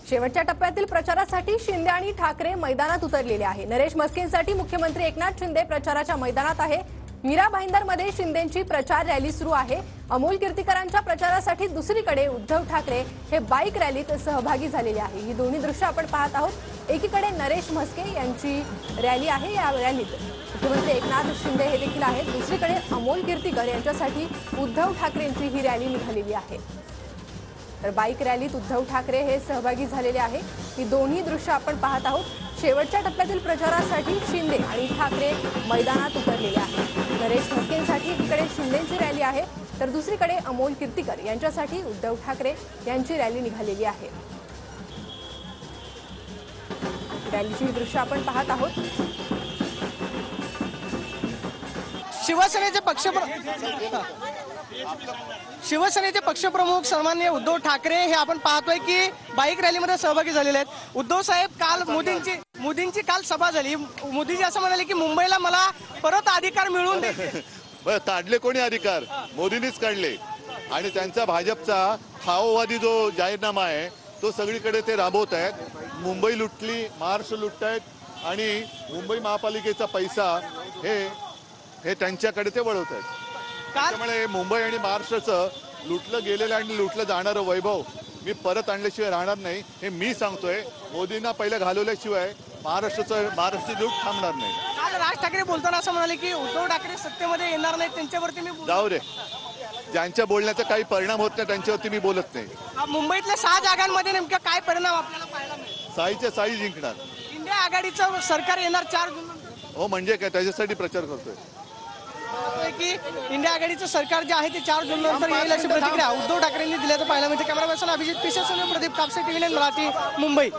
शेवटच्या टप्प्यातील प्रचारासाठी शिंदे आणि ठाकरे मैदानात उतरलेले आहे। नरेश म्हस्केंसाठी मुख्यमंत्री एकनाथ शिंदे प्रचाराच्या मैदानात आहे। मीरा भाईंदरमध्ये शिंदेंची प्रचार रॅली सुरू आहे। अमोल कीर्तीकरांच्या प्रचारासाठी दुसरीकडे उद्धव ठाकरे हे बाईक रॅलीत सहभागी झालेले आहे। ही दोन्ही दृश्य आपण पाहत आहोत। एकीकडे नरेश म्हस्के यांची रॅली आहे, या रॅलीत मुख्यमंत्री एकनाथ शिंदे हे देखील आहेत। दुसरीकडे अमोल कीर्तीकर यांच्यासाठी उद्धव ठाकरेंची ही रॅली निघालेली आहे। तर बाईक रॅलीत उद्धव ठाकरे हे सहभागी झालेले आहे। ही दोन्ही दृश्य आपण पाहत आहोत। शेवटच्या टप्प्यातील प्रचारासाठी शिंदे आणि ठाकरे मैदानात उतरलेले आहेत। नरेश म्हस्केंसाठी एकीकडे शिंदेंची रॅली आहे, तर दुसरीकडे अमोल कीर्तीकर यांच्यासाठी उद्धव ठाकरे यांची रॅली निघालेली आहे। रॅलीची दृश्य आपण पाहत आहोत। शिवसेनेचे पक्षप्रमुख सन्माननीय उद्धव ठाकरे हे आपण पाहतोय की बाईक रॅलीमध्ये सहभागी झालेले आहेत। उद्धव साहेब, काल मोदींची काल सभा झाली। मोदीजी असं म्हणाले की मुंबईला मला परत अधिकार मिळवून द्यायचे। काढले कोणी अधिकार? मोदींनीच काढले। आणि त्यांचा भाजपचा खाओवादी जो जाहीरनामा आहे तो सगळीकडे ते राबवत आहेत। मुंबई लुटली, महाराष्ट्र लुटतायत आणि मुंबई महापालिकेचा पैसा हे त्यांच्याकडे ते वळवत आहेत। त्यामुळे मुंबई आणि महाराष्ट्राचं लुटलं गेलेलं आणि लुटलं जाणारं वैभव मी परत आणल्याशिवाय राहणार नाही, हे मी सांगतोय। मोदींना पहिलं घालवल्याशिवाय महाराष्ट्राची लूट थांबणार नाही। काल राज ठाकरे बोलताना असं म्हणाले की उद्धव ठाकरे सत्तेमध्ये येणार नाही, त्यांच्यावरती मी जाऊ रे, ज्यांच्या बोलण्याचा काही परिणाम होत नाही त्यांच्यावरती मी बोलत नाही। मुंबईतल्या 6 जागांमध्ये नेमका काय परिणाम आपल्याला पाहायला मिळेल? 6च्या 6 जिंकणार। इंडिया आघाडीचं सरकार येणार 4 जून। हो, म्हणजे काय, त्याच्यासाठी प्रचार करतोय की इंडिया आघाडीचं सरकार जे आहे ते 4 जून नंतर येईल अशी प्रतिक्रिया उद्धव ठाकरेंनी दिल्याचं पाहायला मिळते। कॅमेरा पर्सन अभिजित पिसेसोने, प्रदीप कापसे, TV9 मराठी, मुंबई।